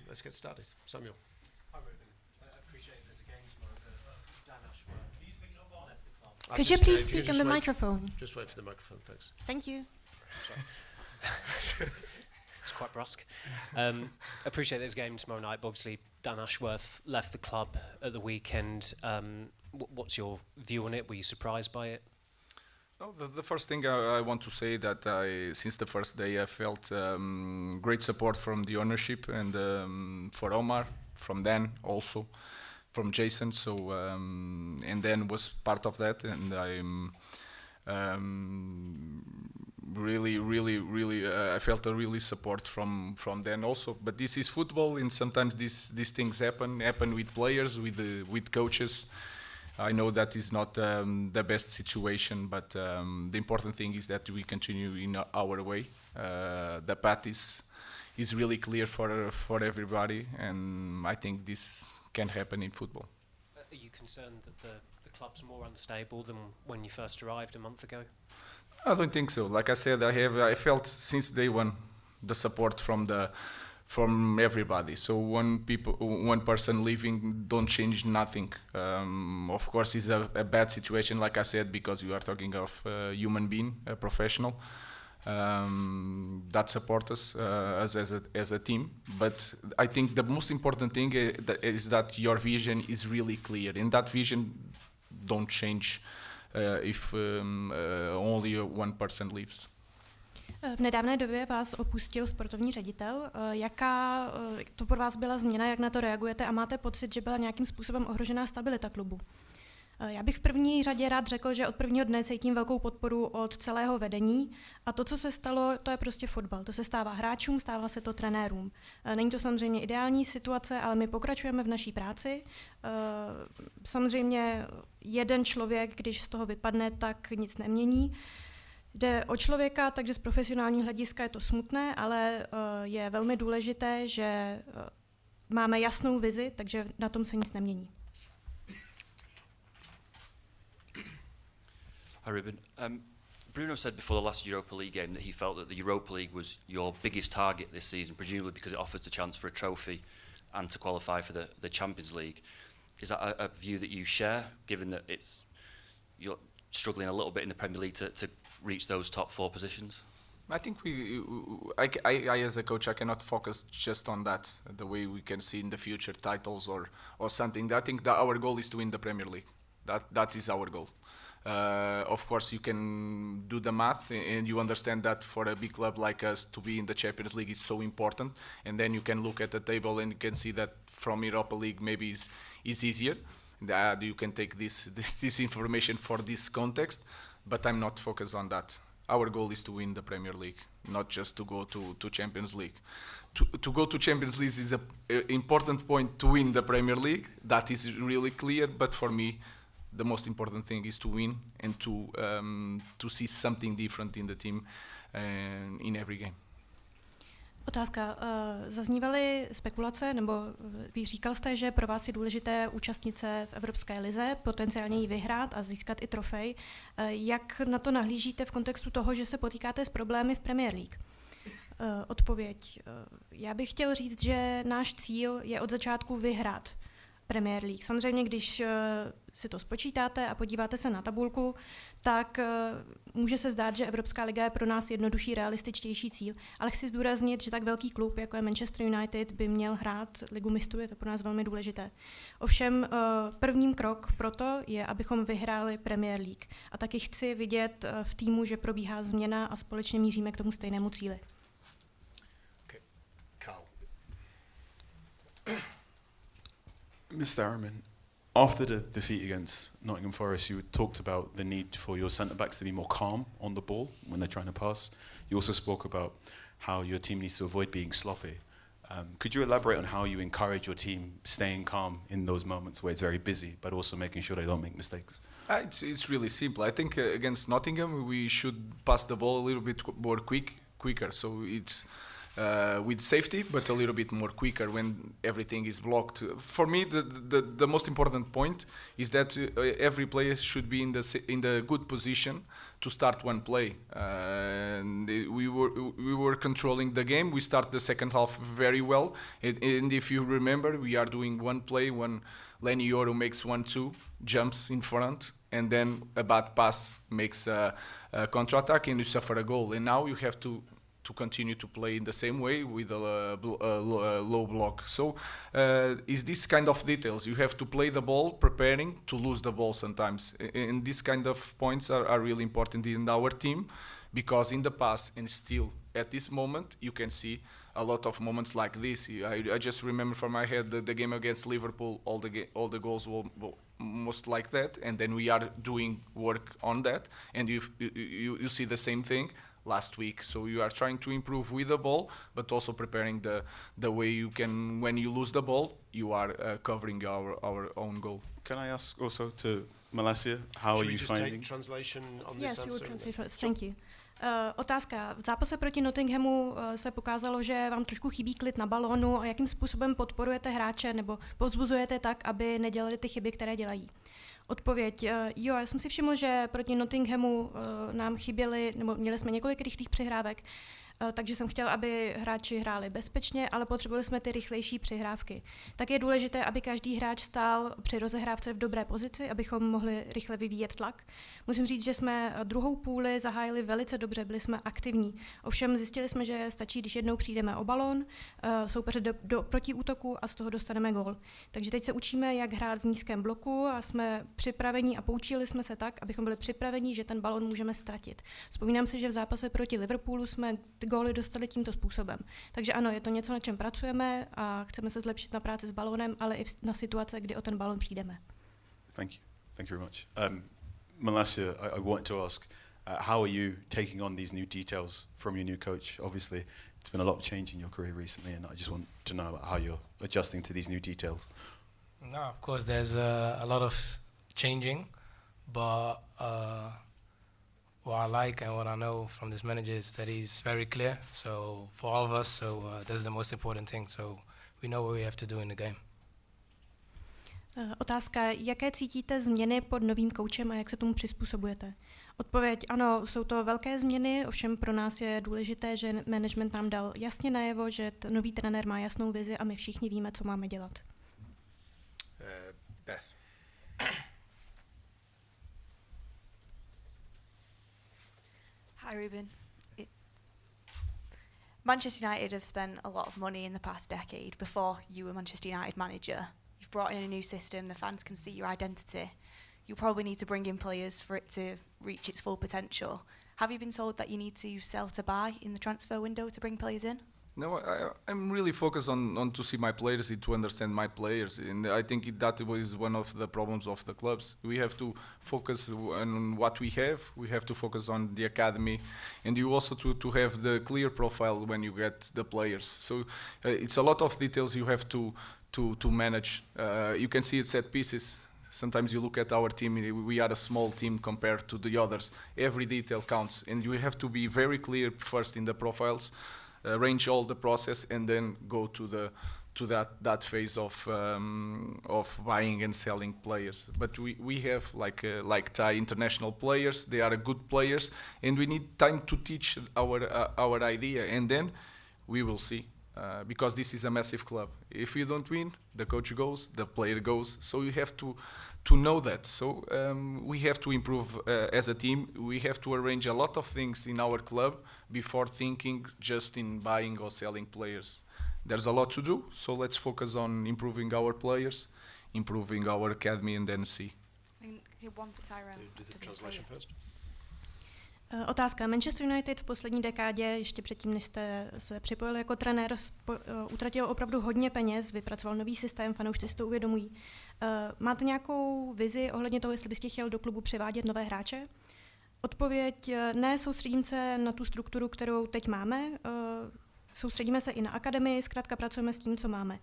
let's get started. Samuel. Hi Ruben, I appreciate there's a game tomorrow, but Dan Ashworth left the club. Could you please speak on the microphone? Just wait for the microphone, thanks. Thank you. It's quite brusque. Appreciate there's a game tomorrow night, but obviously Dan Ashworth left the club at the weekend. What's your view on it? Were you surprised by it? No, the first thing I want to say that since the first day I felt great support from the ownership and for Omar, from Dan also, from Jason. So and Dan was part of that, and I'm really I felt a really support from Dan also. But this is football, and sometimes these things happen with players, with coaches. I know that is not the best situation, but the important thing is that we continue in our way. The path is really clear for everybody, and I think this can happen in football. Are you concerned that the club's more unstable than when you first arrived a month ago? I don't think so. Like I said, I felt since day one the support from everybody. So one person leaving don't change nothing. Of course, it's a bad situation, like I said, because you are talking of a human being, a professional that support us as a team. But I think the most important thing is that your vision is really clear, and that vision don't change if only one person leaves. V nedávné době vás opustil sportovní ředitel. Jaká to pro vás byla změna, jak na to reagujete a máte pocit, že byla nějakým způsobem ohrožená stabilita klubu? Já bych v první řadě rád řekl, že od prvního dne cítím velkou podporu od celého vedení a to, co se stalo, to je prostě fotbal. To se stává hráčům, stává se to trenérům. Není to samozřejmě ideální situace, ale my pokračujeme v naší práci. Samozřejmě jeden člověk, když z toho vypadne, tak nic nemění. Jde o člověka, takže z profesionálního hlediska je to smutné, ale je velmi důležité, že máme jasnou vizi, takže na tom se nic nemění. Hi Ruben. Bruno said before the last Europa League game that he felt that the Europa League was your biggest target this season, presumably because it offers a chance for a trophy and to qualify for the Champions League. Is that a view that you share, given that you're struggling a little bit in the Premier League to reach those top four positions? I think I as a coach, I cannot focus just on that, the way we can see in the future titles or something. I think that our goal is to win the Premier League. That is our goal. Of course, you can do the math and you understand that for a big club like us to be in the Champions League is so important. And then you can look at the table and you can see that from Europa League maybe is easier. You can take this information for this context, but I'm not focused on that. Our goal is to win the Premier League, not just to go to Champions League. To go to Champions League is an important point to win the Premier League. That is really clear, but for me, the most important thing is to win and to see something different in the team in every game. Otázka. Zaznívaly spekulace, nebo vy říkal jste, že pro vás je důležité účastnit se v Evropské lize, potenciálně ji vyhrát a získat i trofej. Jak na to nahlížíte v kontextu toho, že se potýkáte s problémy v Premier League? Odpověď. Já bych chtěl říct, že náš cíl je od začátku vyhrát Premier League. Samozřejmě, když si to spočítáte a podíváte se na tabulku, tak může se zdát, že Evropská liga je pro nás jednodušší, realističtější cíl, ale chci zdůraznit, že tak velký klub, jako je Manchester United, by měl hrát Ligu mistrů, je to pro nás velmi důležité. Ovšem prvním krok proto je, abychom vyhráli Premier League. A taky chci vidět v týmu, že probíhá změna a společně míříme k tomu stejnému cíli. Okay. Carl. Mr. Amorim, after the defeat against Nottingham Forest, you talked about the need for your centre-backs to be more calm on the ball when they're trying to pass. You also spoke about how your team needs to avoid being sloppy. Could you elaborate on how you encourage your team staying calm in those moments where it's very busy, but also making sure they don't make mistakes? It's really simple. I think against Nottingham, we should pass the ball a little bit more quicker. So it's with safety, but a little bit more quicker when everything is blocked. For me, the most important point is that every player should be in the good position to start one play. And we were controlling the game. We start the second half very well, and if you remember, we are doing one play when Lenny Yoro makes 1-2, jumps in front, and then a bad pass makes a counter-attack, and you suffer a goal. And now you have to continue to play in the same way with a low block. So is this kind of details. You have to play the ball preparing to lose the ball sometimes. And these kind of points are really important in our team, because in the past and still at this moment you can see a lot of moments like this. I just remember from my head the game against Liverpool, all the goals were most like that, and then we are doing work on that, and you see the same thing last week. So you are trying to improve with the ball, but also preparing the way you can, when you lose the ball, you are covering our own goal. Can I ask also to Malacia, how Should are we you just take finding? translation on Yes, this you will answer? translate first. Thank you. Otázka. V zápase proti Nottinghamu se pokázalo, že vám trošku chybí klid na balónu, a jakým způsobem podporujete hráče nebo povzbuzujete tak, aby nedělali ty chyby, které dělají. Odpověď. Jo, já jsem si všiml, že proti Nottinghamu nám chyběly, nebo měli jsme několik rychlých přihrávek, takže jsem chtěl, aby hráči hráli bezpečně, ale potřebovali jsme ty rychlejší přihrávky. Tak je důležité, aby každý hráč stál při rozehrávce v dobré pozici, abychom mohli rychle vyvíjet tlak. Musím říct, že jsme druhou půli zahájili velice dobře, byli jsme aktivní. Ovšem zjistili jsme, že stačí, když jednou přijdeme o balón, soupeře do protiútoku a z toho dostaneme gól. Takže teď se učíme, jak hrát v nízkém bloku a jsme připraveni a poučili jsme se tak, abychom byli připraveni, že ten balón můžeme ztratit. Vzpomínám si, že v zápase proti Liverpoolu jsme góly dostali tímto způsobem. Takže ano, je to něco, na čem pracujeme a chceme se zlepšit na práci s balónem, ale i na situace, kdy o ten balón přijdeme. Thank you very much. Malacia, I wanted to ask, how are you taking on these new details from your new coach? Obviously, it's been a lot of change in your career recently, and I just want to know about how you're adjusting to these new details. No, of course, there's a lot of changing, but what I like and what I know from this manager is that he's very clear. So for all of us, that's the most important thing. So we know what we have to do in the game. Otázka, jaké cítíte změny pod novým koučem a jak se tomu přizpůsobujete? Odpověď, ano, jsou to velké změny, ovšem pro nás je důležité, že management nám dal jasně najevo, že nový trenér má jasnou vizi a my všichni víme, co máme dělat. Beth. Hi, Ruben. Manchester United have spent a lot of money in the past decade. Before you were Manchester United manager, you've brought in a new system. The fans can see your identity. You probably need to bring in players for it to reach its full potential. Have you been told that you need to sell to buy in the transfer window to bring players in? No, I'm really focused on to see my players, to understand my players, and I think that was one of the problems of the clubs. We have to focus on what we have. We have to focus on the academy, and you also to have the clear profile when you get the players. So it's a lot of details you have to manage. You can see it set pieces. Sometimes you look at our team, we are a small team compared to the others. Every detail counts, and you have to be very clear first in the profiles. Arrange all the process and then go to that phase of buying and selling players. But we have like Thai international players. They are good players, and we need time to teach our idea, and then we will see. Because this is a massive club. If you don't win, the coach goes, the player goes. So you have to know that. So we have to improve as a team. We have to arrange a lot of things in our club before thinking just in buying or selling players. There's a lot to do, so let's focus on improving our players, improving our academy, and then see. One for Tyrone. Do the translation first. Otázka. Manchester United v poslední dekádě, ještě předtím, než jste se připojil jako trenér, utratil opravdu hodně peněz, vypracoval nový systém, fanoušci si to uvědomují. Máte nějakou vizi ohledně toho, jestli byste chtěl do klubu přivádět nové hráče? Odpověď, ne, soustředím se na tu strukturu, kterou teď máme. soustředíme se i na akademii, zkrátka pracujeme s tím, co máme.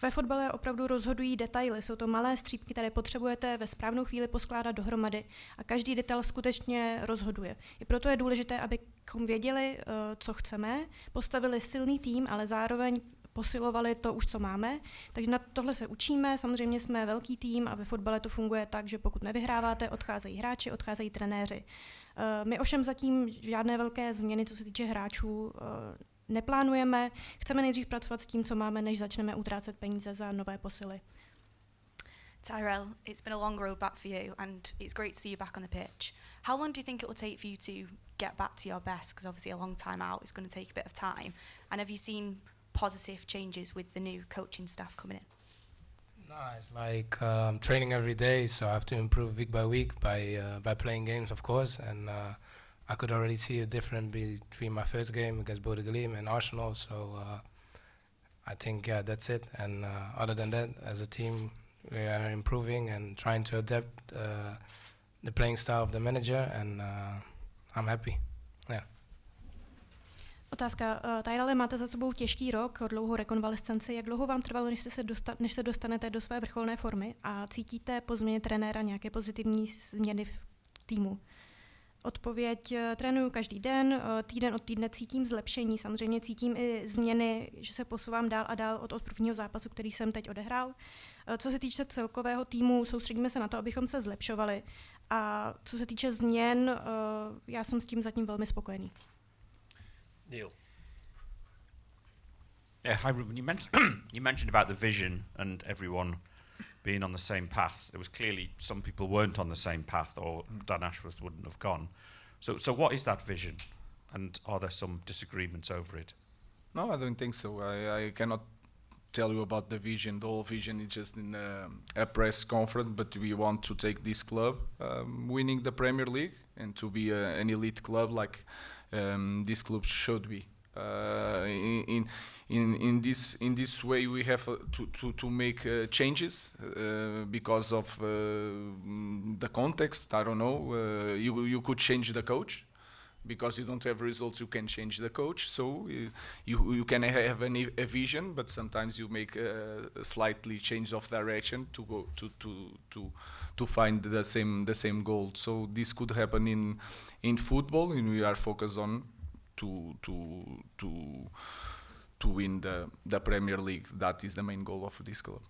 Ve fotbale opravdu rozhodují detaily, jsou to malé střípky, které potřebujete ve správnou chvíli poskládat dohromady a každý detail skutečně rozhoduje. I proto je důležité, abychom věděli, co chceme, postavili silný tým, ale zároveň posilovali to už, co máme. Takže na tohle se učíme, samozřejmě jsme velký tým a ve fotbale to funguje tak, že pokud nevyhráváte, odcházejí hráči, odcházejí trenéři. My ovšem zatím žádné velké změny, co se týče hráčů, neplánujeme. Chceme nejdřív pracovat s tím, co máme, než začneme utrácet peníze za nové posily. Tyrell, it's been a long road back for you and it's great to see you back on the pitch. How long do you think it will take for you to get back to your best? Because obviously a long time out is going to take a bit of time. And have you seen positive changes with the new coaching staff coming in? No, it's like training every day, so I have to improve week by week by playing games, of course. And I could already see a difference between my first game against Bodø Glimt and Arsenal. So I think that's it. And other than that, as a team, we are improving and trying to adapt the playing style of the manager, and I'm happy. Yeah. Otázka. Tyrelle, máte za sebou těžký rok, dlouhou rekonvalescenci. Jak dlouho vám trvalo, než se dostanete do své vrcholné formy a cítíte po změně trenéra nějaké pozitivní změny v týmu? Odpověď: trénuju každý den, týden od týdne cítím zlepšení, samozřejmě cítím i změny, že se posouvám dál a dál od prvního zápasu, který jsem teď odehrál. Co se týče celkového týmu, soustředíme se na to, abychom se zlepšovali. A co se týče změn, já jsem s tím zatím velmi spokojený. Neil. Yeah, hi Ruben. You mentioned about the vision and everyone being on the same path. It was clearly some people weren't on the same path, or Dan Ashworth wouldn't have gone. So what is that vision, and are there some disagreements over it? No, I don't think so. I cannot tell you about the vision. The whole vision is just in a press conference, but we want to take this club winning the Premier League and to be an elite club like this club should be. In this way, we have to make changes because of the context. I don't know. You could change the coach. Because you don't have results, you can change the coach. So you can have a vision, but sometimes you make a slightly change of direction to go to find the same goal. So this could happen in football, and we are focused on to win the Premier League. That is the main goal of this club.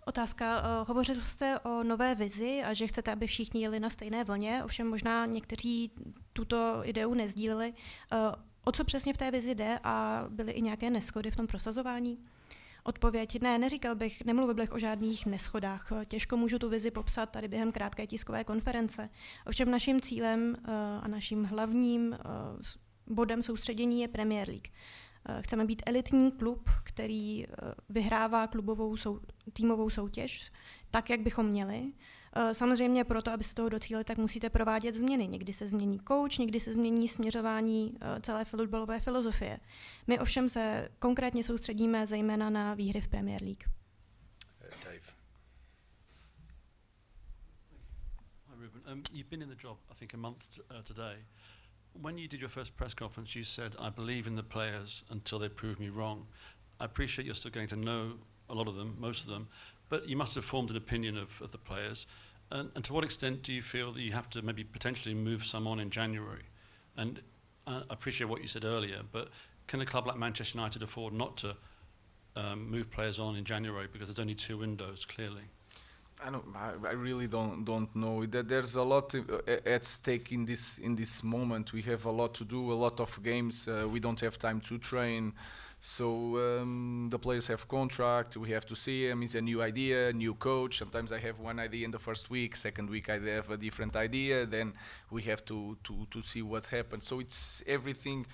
Otázka. Hovořil jste o nové vizi a že chcete, aby všichni jeli na stejné vlně, ovšem možná někteří tuto ideu nezdíleli. O co přesně v té vizi jde a byly i nějaké neshody v tom prosazování? Odpověď: ne, nemluvil bych o žádných neschodách. Těžko můžu tu vizi popsat tady během krátké tiskové konference. Ovšem naším cílem a naším hlavním bodem soustředění je Premier League. Chceme být elitní klub, který vyhrává týmovou soutěž tak, jak bychom měli. Samozřejmě proto, abyste toho docílili, tak musíte provádět změny. Někdy se změní coach, někdy se změní směřování celé fotbalové filozofie. My ovšem se konkrétně soustředíme zejména na výhry v Premier League. Dave. Hi Ruben. You've been in the job, I think, a month today. When you did your first press conference, you said, I believe in the players until they prove me wrong. I appreciate you're still getting to know a lot of them, most of them, but you must have formed an opinion of the players. And to what extent do you feel that you have to maybe potentially move some on in January? And I appreciate what you said earlier, but can a club like Manchester United afford not to move players on in January because there's only 2 windows, clearly? I really don't know. There's a lot at stake in this moment. We have a lot to do, a lot of games. We don't have time to train. So the players have contract. We have to see him. It's a new idea, new coach. Sometimes I have one idea in the first week. Second week I have a different idea. Then we have to see what happens. So it's everything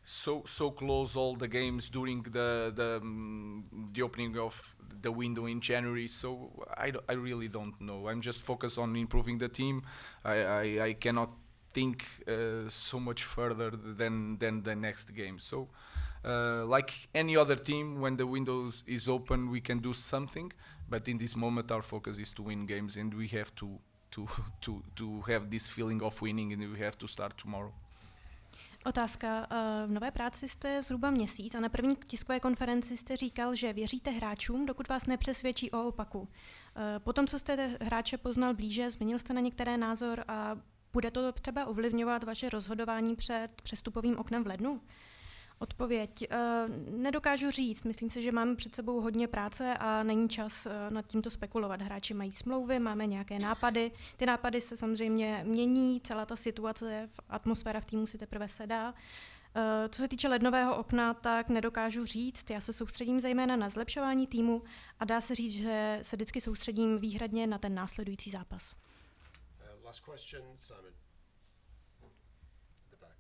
so close. All the games during the opening of the window in January. So I really don't know. I'm just focused on improving the team. I cannot think so much further than the next game. So. Like any other team, when the window is open, we can do something. But in this moment, our focus is to win games, and we have to have this feeling of winning, and we have to start tomorrow. Otázka. V nové práci jste zhruba měsíc a na první tiskové konferenci jste říkal, že věříte hráčům, dokud vás nepřesvědčí o opaku. Potom, co jste hráče poznal blíže, změnil jste na některé názor a bude to třeba ovlivňovat vaše rozhodování před přestupovým oknem v lednu? Odpověď. Nedokážu říct. Myslím si, že máme před sebou hodně práce a není čas nad tímto spekulovat. Hráči mají smlouvy, máme nějaké nápady. Ty nápady se samozřejmě mění, celá ta situace, atmosféra v týmu si teprve sedá. Co se týče lednového okna, tak nedokážu říct. Já se soustředím zejména na zlepšování týmu a dá se říct, že se vždycky soustředím výhradně na ten následující zápas. Last question, Simon. At the back.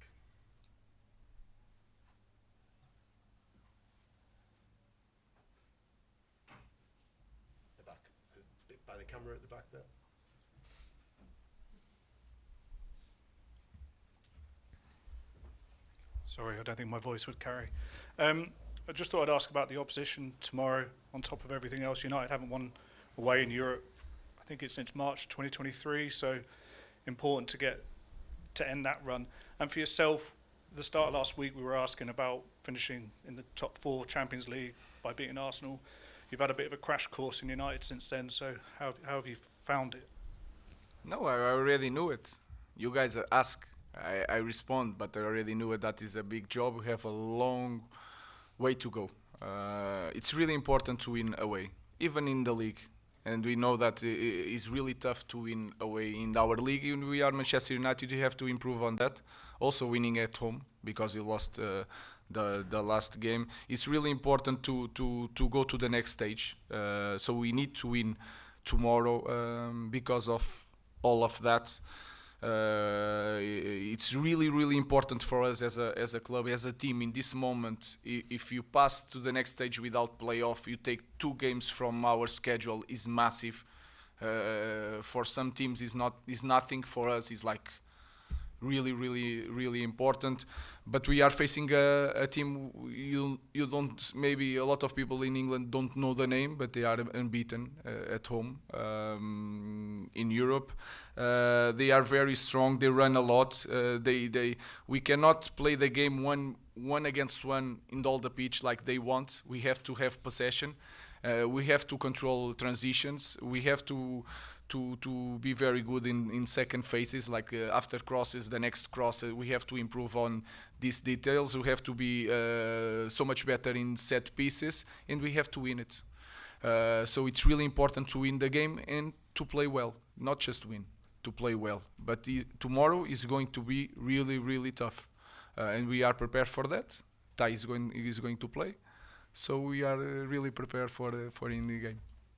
The back. By the camera at the back there. Sorry, I don't think my voice would carry. I just thought I'd ask about the opposition tomorrow. On top of everything else, United haven't won away in Europe, I think it's since March 2023, so important to end that run. And for yourself, at the start of last week, we were asking about finishing in the top 4 Champions League by beating Arsenal. You've had a bit of a crash course in United since then, so how have you found it? No, I already knew it. You guys ask, I respond, but I already knew it. That is a big job. We have a long way to go. It's really important to win away, even in the league. And we know that it's really tough to win away in our league. When we are Manchester United, you have to improve on that. Also winning at home, because we lost the last game. It's really important to go to the next stage. So we need to win tomorrow because of all of that. It's really, really important for us as a club, as a team in this moment. If you pass to the next stage without playoff, you take 2 games from our schedule is massive. For some teams, is nothing. For us, is like really, really, really important. But we are facing a team you don't. Maybe a lot of people in England don't know the name, but they are unbeaten at home in Europe. They are very strong. They run a lot. We cannot play the game one against one in all the pitch like they want. We have to have possession. We have to control transitions. We have to be very good in second phases, like after crosses, the next cross. We have to improve on these details. We have to be so much better in set pieces, and we have to win it. So it's really important to win the game and to play well, not just win, to play well. But tomorrow is going to be really, really tough, and we are prepared for that. Tai is going to play, so we are really prepared for in the game.